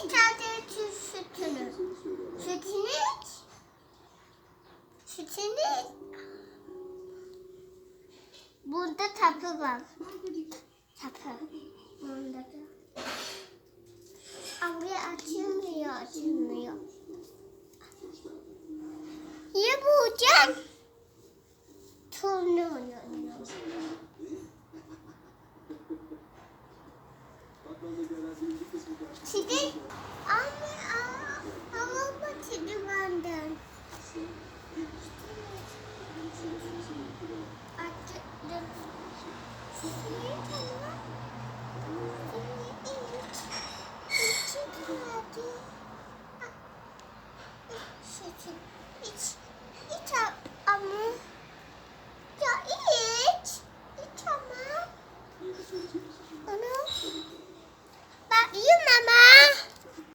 Sadece sütünü. Sütünü iç. Sütünü iç. Burada tapı var. Tapı. Bunda da. Ama açılmıyor. Ya bulacağım. Turnu. Şimdi